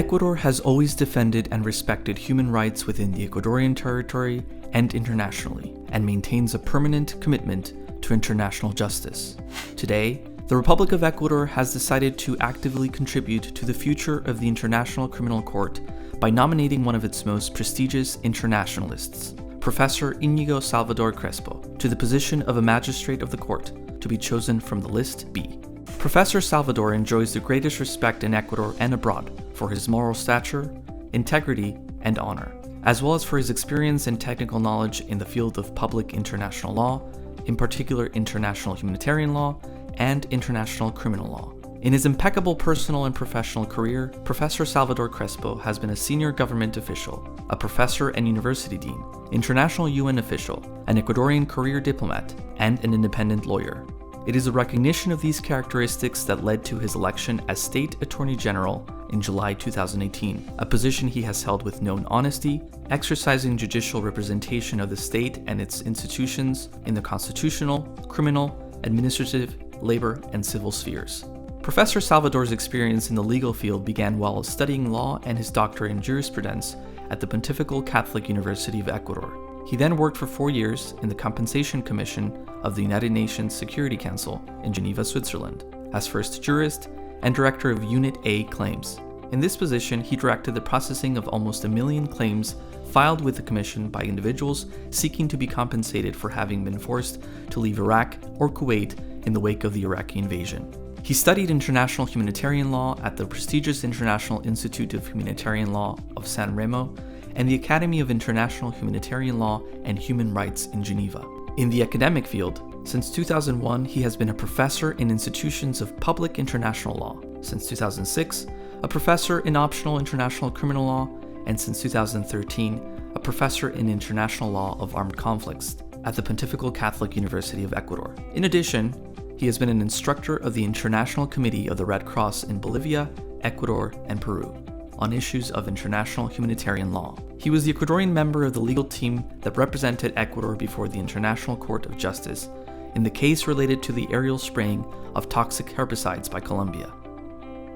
Ecuador has always defended and respected human rights within the Ecuadorian territory and internationally, and maintains a permanent commitment to international justice. Today, the Republic of Ecuador has decided to actively contribute to the future of the International Criminal Court by nominating one of its most prestigious internationalists, Professor Iñigo Salvador-Crespo, to the position of a magistrate of the court, to be chosen from the list B. Professor Salvador enjoys the greatest respect in Ecuador and abroad for his moral stature, integrity, and honor, as well as for his experience and technical knowledge in the field of public international law, in particular international humanitarian law and international criminal law. In his impeccable personal and professional career, Professor Salvador-Crespo has been a senior government official, a professor and university dean, international UN official, an Ecuadorian career diplomat, and an independent lawyer. It is a recognition of these characteristics that led to his election as State Attorney General in July 2018, a position he has held with known honesty, exercising judicial representation of the state and its institutions in the constitutional, criminal, administrative, labor, and civil spheres. Professor Salvador's experience in the legal field began while studying law and his doctorate in jurisprudence at the Pontifical Catholic University of Ecuador. He then worked for 4 years in the Compensation Commission of the United Nations Security Council in Geneva, Switzerland, as first jurist and director of Unit A claims. In this position, he directed the processing of almost 1 million claims filed with the Commission by individuals seeking to be compensated for having been forced to leave Iraq or Kuwait in the wake of the Iraqi invasion. He studied international humanitarian law at the prestigious International Institute of Humanitarian Law of San Remo and the Academy of International Humanitarian Law and Human Rights in Geneva. In the academic field, since 2001, he has been a professor in institutions of public international law. Since 2006, a professor in optional international criminal law, and since 2013, a professor in international law of armed conflicts at the Pontifical Catholic University of Ecuador. In addition, he has been an instructor of the International Committee of the Red Cross in Bolivia, Ecuador, and Peru on issues of international humanitarian law. He was the Ecuadorian member of the legal team that represented Ecuador before the International Court of Justice in the case related to the aerial spraying of toxic herbicides by Colombia.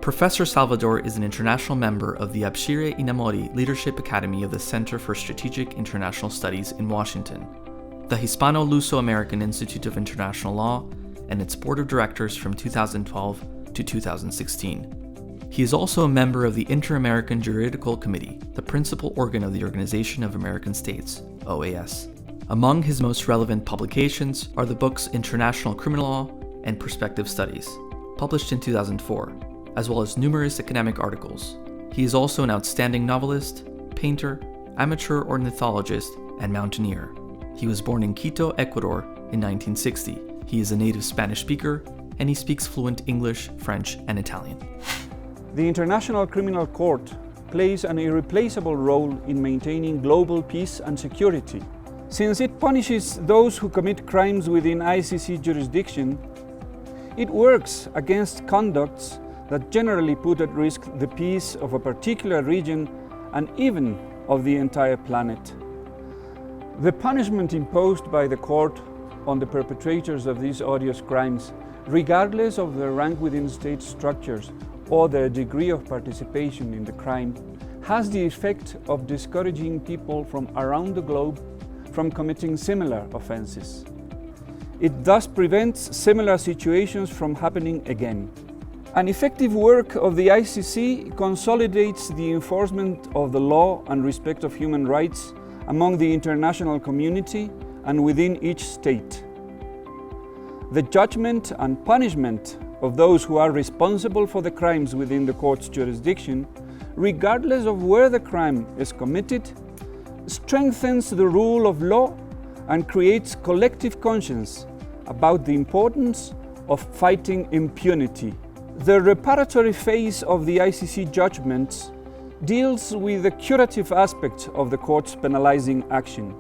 Professor Salvador is an international member of the Abshire Inamori Leadership Academy of the Center for Strategic International Studies in Washington, the Hispano-Luso-American Institute of International Law, and its board of directors from 2012 to 2016. He is also a member of the Inter-American Juridical Committee, the principal organ of the Organization of American States, OAS. Among his most relevant publications are the books International Criminal Law and Perspective Studies, published in 2004, as well as numerous academic articles. He is also an outstanding novelist, painter, amateur ornithologist, and mountaineer. He was born in Quito, Ecuador in 1960. He is a native Spanish speaker, and he speaks fluent English, French, and Italian. The International Criminal Court plays an irreplaceable role in maintaining global peace and security. Since it punishes those who commit crimes within ICC jurisdiction, it works against conducts that generally put at risk the peace of a particular region and even of the entire planet. The punishment imposed by the court on the perpetrators of these odious crimes, regardless of their rank within state structures or their degree of participation in the crime, has the effect of discouraging people from around the globe from committing similar offenses. It thus prevents similar situations from happening again. An effective work of the ICC consolidates the enforcement of the law and respect of human rights among the international community and within each state. The judgment and punishment of those who are responsible for the crimes within the court's jurisdiction, regardless of where the crime is committed, strengthens the rule of law and creates collective conscience about the importance of fighting impunity. The reparatory phase of the ICC judgments deals with the curative aspect of the court's penalizing action.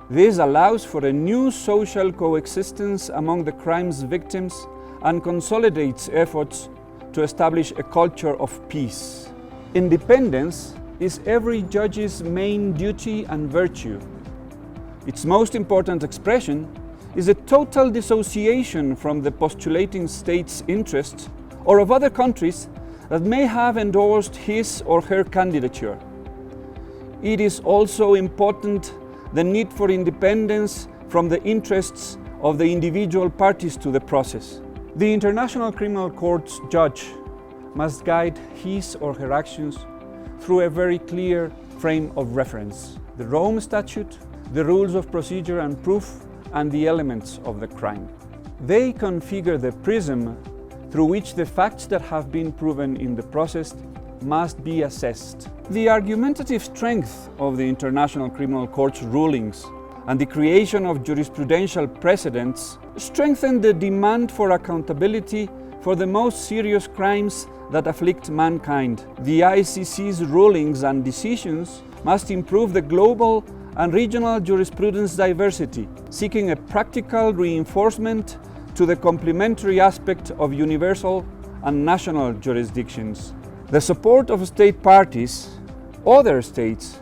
This allows for a new social coexistence among the crime's victims and consolidates efforts to establish a culture of peace. Independence is every judge's main duty and virtue. Its most important expression is a total dissociation from the postulating state's interests or of other countries that may have endorsed his or her candidature. It is also important the need for independence from the interests of the individual parties to the process. The International Criminal Court's judge must guide his or her actions through a very clear frame of reference: the Rome Statute, the rules of procedure and proof, and the elements of the crime. They configure the prism through which the facts that have been proven in the process must be assessed. The argumentative strength of the International Criminal Court's rulings and the creation of jurisprudential precedents strengthen the demand for accountability for the most serious crimes that afflict mankind. The ICC's rulings and decisions must improve the global and regional jurisprudence diversity, seeking a practical reinforcement to the complementary aspect of universal and national jurisdictions. The support of state parties, other states,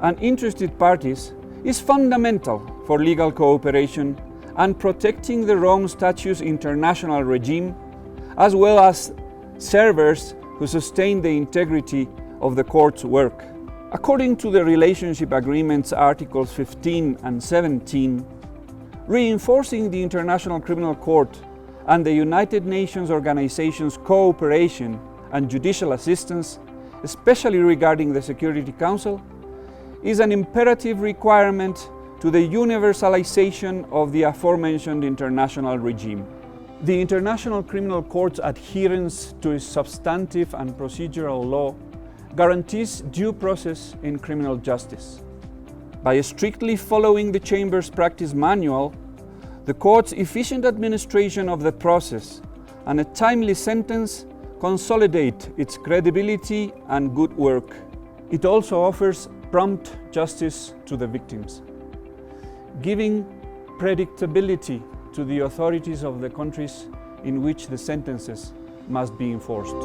and interested parties is fundamental for legal cooperation and protecting the Rome Statute's international regime, as well as servers who sustain the integrity of the court's work. According to the Relationship Agreement's Articles 15 and 17, reinforcing the International Criminal Court and the United Nations Organization's cooperation and judicial assistance, especially regarding the Security Council, is an imperative requirement to the universalization of the aforementioned international regime. The International Criminal Court's adherence to its substantive and procedural law guarantees due process in criminal justice. By strictly following the Chamber's practice manual, the Court's efficient administration of the process and a timely sentence consolidate its credibility and good work. It also offers prompt justice to the victims, giving predictability to the authorities of the countries in which the sentences must be enforced.